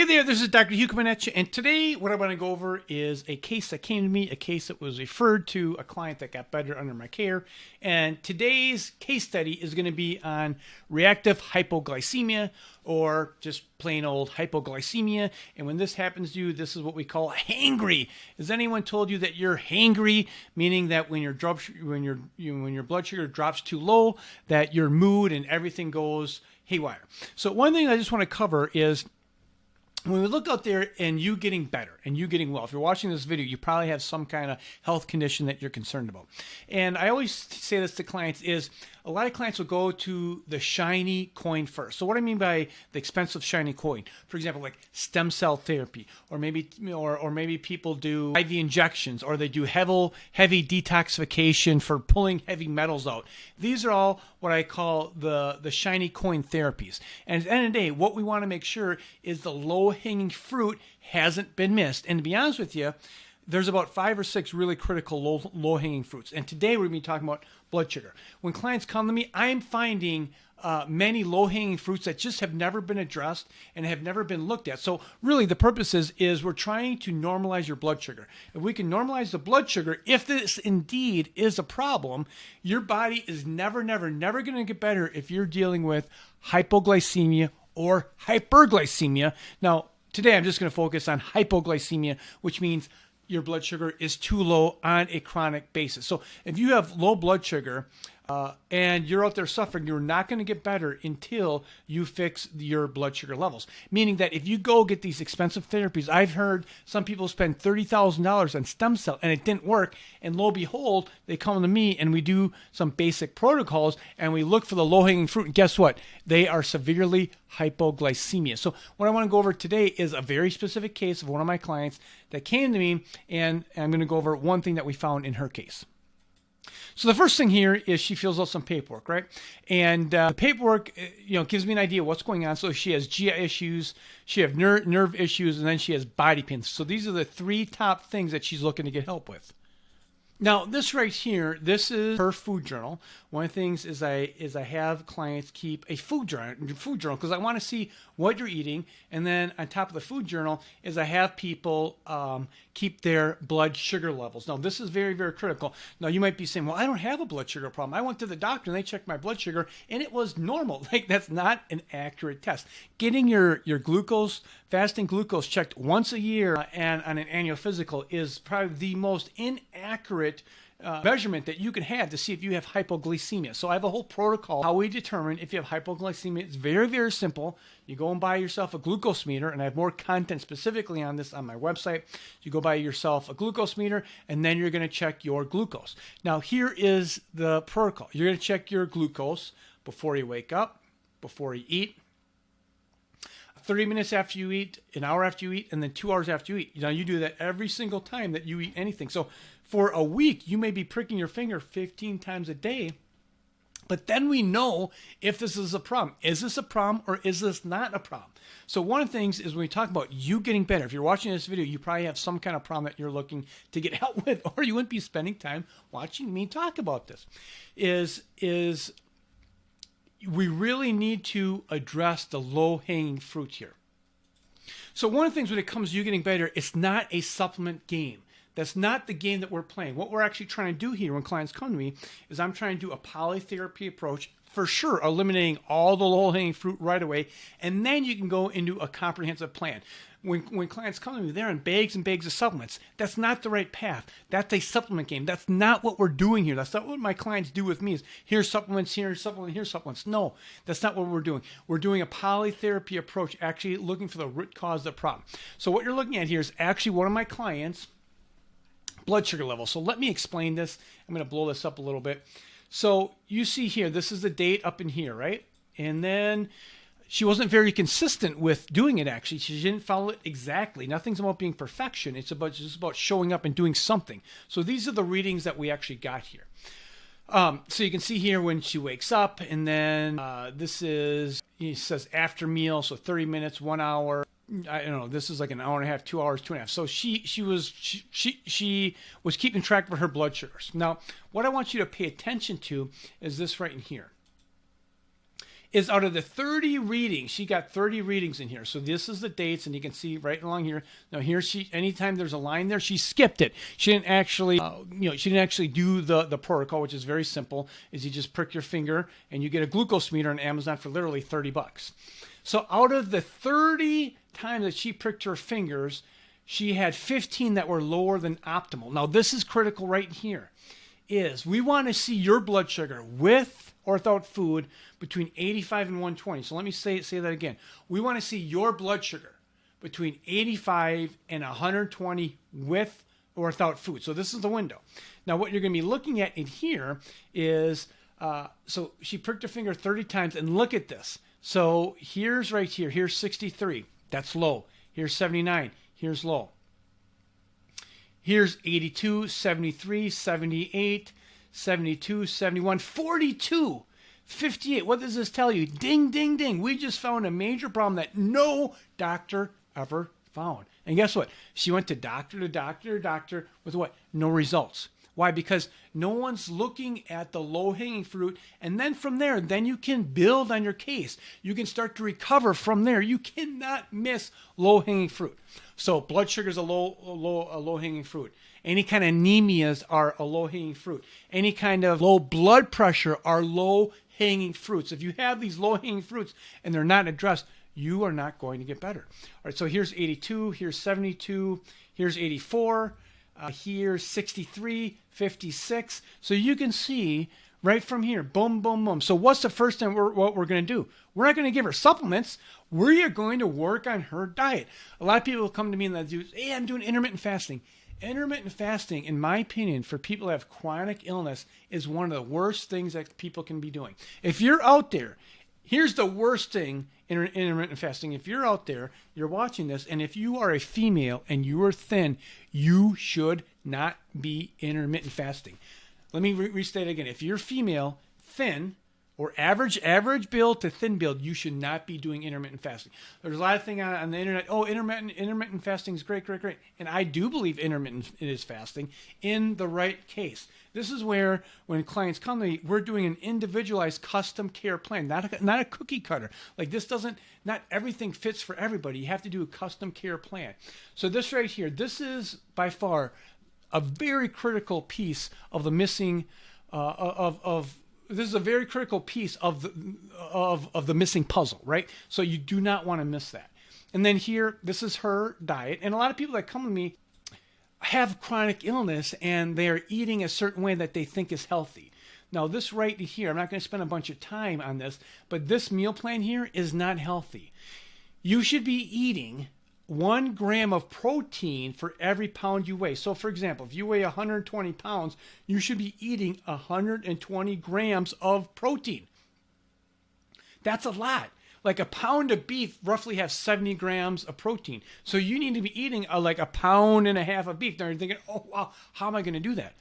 Hey there, this is Dr. Hugh coming at you, and today what I want to go over is a case that came to me, a case that was referred to a client that got better under my care. And today's case study is going to be on reactive hypoglycemia, or just plain old hypoglycemia. And when this happens to you, this is what we call hangry. Has anyone told you that you're hangry, meaning that when your blood sugar drops too low, that your mood and everything goes haywire? So one thing I just want to cover is, when we look out there and you getting better and you getting well, if you're watching this video, you probably have some kind of health condition that you're concerned about. And I always say this to clients is, a lot of clients will go to the shiny coin first. So what I mean by the expensive shiny coin, for example, like stem cell therapy, or maybe people do IV injections, or they do heavy detoxification for pulling heavy metals out. These are all what I call the shiny coin therapies. And at the end of the day, what we want to make sure is the low-hanging fruit hasn't been missed. And to be honest with you, there's about 5 or 6 really critical low-hanging fruits. And today we're going to be talking about blood sugar. When clients come to me, I'm finding many low-hanging fruits that just have never been addressed and have never been looked at. So really the purpose is we're trying to normalize your blood sugar. If we can normalize the blood sugar, if this indeed is a problem, your body is never going to get better if you're dealing with hypoglycemia or hyperglycemia. Now, today I'm just going to focus on hypoglycemia, which means your blood sugar is too low on a chronic basis. So if you have low blood sugar and you're out there suffering, you're not going to get better until you fix your blood sugar levels. Meaning that if you go get these expensive therapies, I've heard some people spend $30,000 on stem cell and it didn't work. And lo and behold, they come to me and we do some basic protocols and we look for the low-hanging fruit. And guess what? They are severely hypoglycemia. So what I want to go over today is a very specific case of one of my clients that came to me, and I'm going to go over one thing that we found in her case. So the first thing here is she fills out some paperwork, right? And the paperwork, gives me an idea of what's going on. So she has GI issues, she has nerve issues, and then she has body pains. So these are the 3 top things that she's looking to get help with. Now, this right here, this is her food journal. One of the things is I have clients keep a food journal because I want to see what you're eating. And then on top of the food journal is I have people keep their blood sugar levels. Now, this is very, very critical. Now, you might be saying, well, I don't have a blood sugar problem. I went to the doctor and they checked my blood sugar and it was normal. Like, that's not an accurate test. Getting your glucose, fasting glucose checked once a year and on an annual physical is probably the most inaccurate measurement that you can have to see if you have hypoglycemia. So I have a whole protocol how we determine if you have hypoglycemia. It's very, very simple. You go and buy yourself a glucose meter, and I have more content specifically on this on my website. You go buy yourself a glucose meter, and then you're going to check your glucose. Now, here is the protocol. You're going to check your glucose before you wake up, before you eat, 30 minutes after you eat, an hour after you eat, and then 2 hours after you eat. Now, you do that every single time that you eat anything. So for a week, you may be pricking your finger 15 times a day, but then we know if this is a problem. Is this a problem or is this not a problem? So one of the things is when we talk about you getting better, if you're watching this video, you probably have some kind of problem that you're looking to get help with, or you wouldn't be spending time watching me talk about this, is we really need to address the low-hanging fruit here. So one of the things when it comes to you getting better, it's not a supplement game. That's not the game that we're playing. What we're actually trying to do here when clients come to me is I'm trying to do a polytherapy approach, for sure, eliminating all the low-hanging fruit right away, and then you can go into a comprehensive plan. When clients come to me, they're on bags and bags of supplements. That's not the right path. That's a supplement game. That's not what we're doing here. That's not what my clients do with me is here's supplements, here's supplements, here's supplements. No, that's not what we're doing. We're doing a polytherapy approach, actually looking for the root cause of the problem. So what you're looking at here is actually one of my clients' blood sugar level. So let me explain this. I'm going to blow this up a little bit. So you see here, this is the date up in here, right? And then she wasn't very consistent with doing it, actually. She didn't follow it exactly. Nothing's about being perfection. It's just about showing up and doing something. So these are the readings that we actually got here. So you can see here when she wakes up, and then this is, it says after meal, so 30 minutes, 1 hour. I don't know, this is like an hour and a half, 2 hours, 2.5. So she was keeping track of her blood sugars. Now, what I want you to pay attention to is this right in here. is out of the 30 readings, she got 30 readings in here. So this is the dates, and you can see right along here. Now here anytime there's a line there, she skipped it. She didn't actually, she didn't actually do the protocol, which is very simple. Is you just prick your finger and you get a glucose meter on Amazon for literally 30 bucks. So out of the 30 times that she pricked her fingers, she had 15 that were lower than optimal. Now this is critical right here. Is we want to see your blood sugar with or without food between 85 and 120. So let me say that again. We want to see your blood sugar between 85 and 120 with or without food. So this is the window. Now what you're going to be looking at in here is, so she pricked her finger 30 times, and look at this. So here's right here. Here's 63. That's low. Here's 79. Here's low. Here's 82, 73, 78, 72, 71, 42, 58. What does this tell you? Ding, ding, ding. We just found a major problem that no doctor ever found. And guess what? She went to doctor to doctor to doctor with what? No results. Why? Because no one's looking at the low-hanging fruit, and then from there, then you can build on your case. You can start to recover from there. You cannot miss low-hanging fruit. So blood sugar is a low-hanging fruit. Any kind of anemias are a low-hanging fruit. Any kind of low blood pressure are low-hanging fruits. If you have these low-hanging fruits and they're not addressed, you are not going to get better. All right, so here's 82, here's 72, here's 84, here's 63, 56. So you can see right from here, boom, boom, boom. So what's the first thing what we're going to do? We're not going to give her supplements. We're going to work on her diet. A lot of people come to me and they do, hey, I'm doing intermittent fasting. Intermittent fasting, in my opinion, for people that have chronic illness is one of the worst things that people can be doing. If you're out there, here's the worst thing in intermittent fasting. If you're out there, you're watching this, and if you are a female and you are thin, you should not be intermittent fasting. Let me restate again. If you're female, thin, or average build to thin build, you should not be doing intermittent fasting. There's a lot of things on the internet. Oh, intermittent fasting is great. And I do believe intermittent is fasting in the right case. This is where, when clients come to me, we're doing an individualized custom care plan, not a cookie cutter. Like this not everything fits for everybody. You have to do a custom care plan. So this right here, this is by far a very critical piece of the missing this is a very critical piece of the missing puzzle, right? So you do not want to miss that. And then here, this is her diet. And a lot of people that come to me have chronic illness and they're eating a certain way that they think is healthy. Now this right here, I'm not going to spend a bunch of time on this, but this meal plan here is not healthy. You should be eating 1 gram of protein for every pound you weigh. So for example, if you weigh 120 pounds, you should be eating 120 grams of protein. That's a lot. Like a pound of beef roughly has 70 grams of protein. So you need to be eating like a pound and a half of beef. Now you're thinking, oh, wow, how am I going to do that?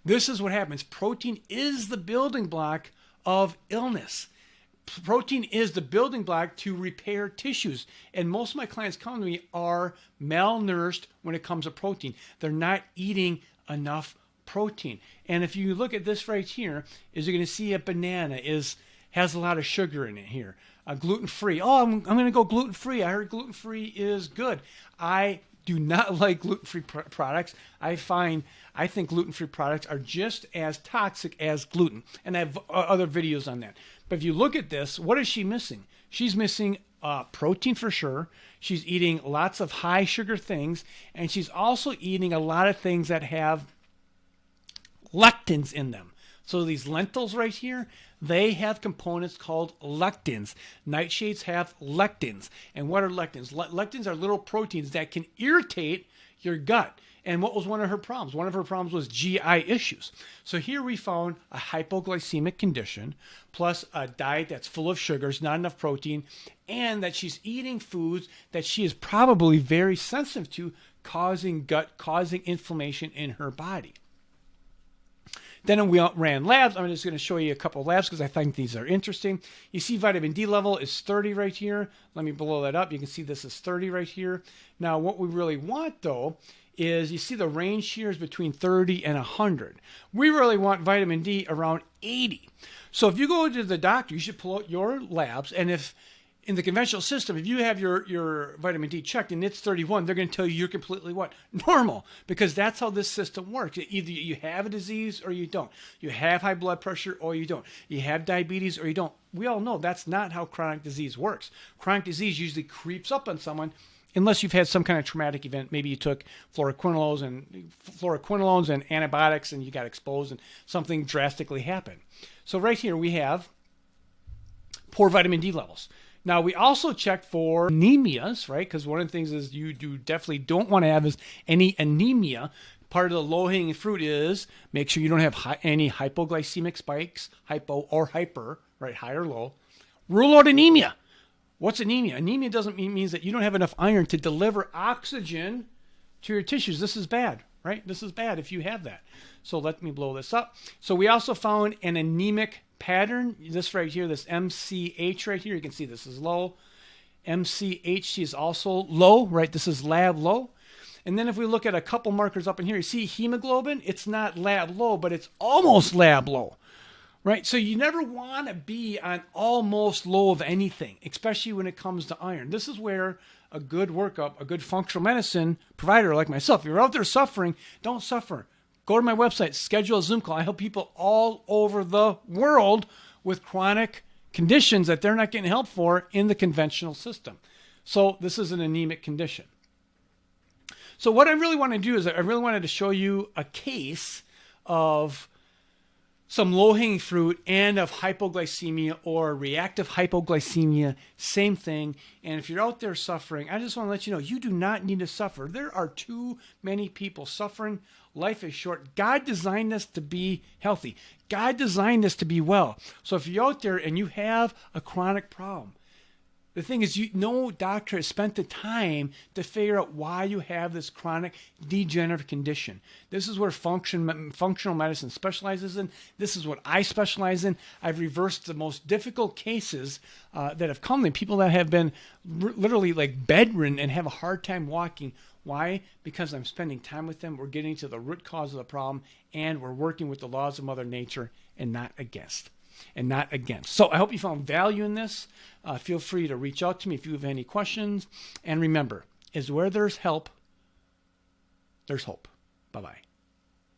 This is what happens. Protein is the building block of illness. Protein is the building block to repair tissues. And most of my clients come to me are malnourished when it comes to protein. They're not eating enough protein. And if you look at this right here, is you're going to see a banana has a lot of sugar in it here. Gluten-free. Oh, I'm going to go gluten-free. I heard gluten-free is good. I do not like gluten-free products. I think gluten-free products are just as toxic as gluten. And I have other videos on that. But if you look at this, what is she missing? She's missing protein for sure. She's eating lots of high sugar things. And she's also eating a lot of things that have lectins in them. So these lentils right here, they have components called lectins. Nightshades have lectins. And what are lectins? Lectins are little proteins that can irritate your gut. And what was one of her problems? One of her problems was GI issues. So here we found a hypoglycemic condition, plus a diet that's full of sugars, not enough protein, and that she's eating foods that she is probably very sensitive to, causing inflammation in her body. Then we ran labs. I'm just going to show you a couple of labs because I think these are interesting. You see vitamin D level is 30 right here. Let me blow that up. You can see this is 30 right here. Now, what we really want, though, is you see the range here is between 30 and 100. We really want vitamin D around 80. So if you go to the doctor, you should pull out your labs, and if in the conventional system, if you have your vitamin D checked and it's 31, they're going to tell you you're completely what? Normal, because that's how this system works. Either you have a disease or you don't. You have high blood pressure or you don't. You have diabetes or you don't. We all know that's not how chronic disease works. Chronic disease usually creeps up on someone unless you've had some kind of traumatic event. Maybe you took fluoroquinolones and antibiotics and you got exposed and something drastically happened. So right here we have poor vitamin D levels. Now, we also check for anemias, right? Because one of the things is you definitely don't want to have is any anemia. Part of the low-hanging fruit is make sure you don't have any hypoglycemic spikes, hypo or hyper, right? High or low. Rule out anemia. What's anemia? Anemia means that you don't have enough iron to deliver oxygen to your tissues. This is bad, right? This is bad if you have that. So let me blow this up. So we also found an anemic pattern. This right here, this MCH right here, you can see this is low. MCHC is also low, right? This is lab low. And then if we look at a couple markers up in here, you see hemoglobin. It's not lab low, but it's almost lab low, right? So you never want to be on almost low of anything, especially when it comes to iron. This is where a good workup, a good functional medicine provider like myself, if you're out there suffering, don't suffer. Go to my website, schedule a Zoom call. I help people all over the world with chronic conditions that they're not getting help for in the conventional system. So this is an anemic condition. So what I really want to do is I really wanted to show you a case of some low-hanging fruit and of hypoglycemia or reactive hypoglycemia, same thing. And if you're out there suffering, I just want to let you know, you do not need to suffer. There are too many people suffering. Life is short. God designed us to be healthy. God designed us to be well. So if you're out there and you have a chronic problem, the thing is, no doctor has spent the time to figure out why you have this chronic degenerative condition. This is where functional medicine specializes in. This is what I specialize in. I've reversed the most difficult cases that have come in, people that have been literally like bedridden and have a hard time walking. Why? Because I'm spending time with them. We're getting to the root cause of the problem, and we're working with the laws of Mother Nature and not against. So I hope you found value in this. Feel free to reach out to me if you have any questions. And remember, is where there's help, there's hope. Bye-bye.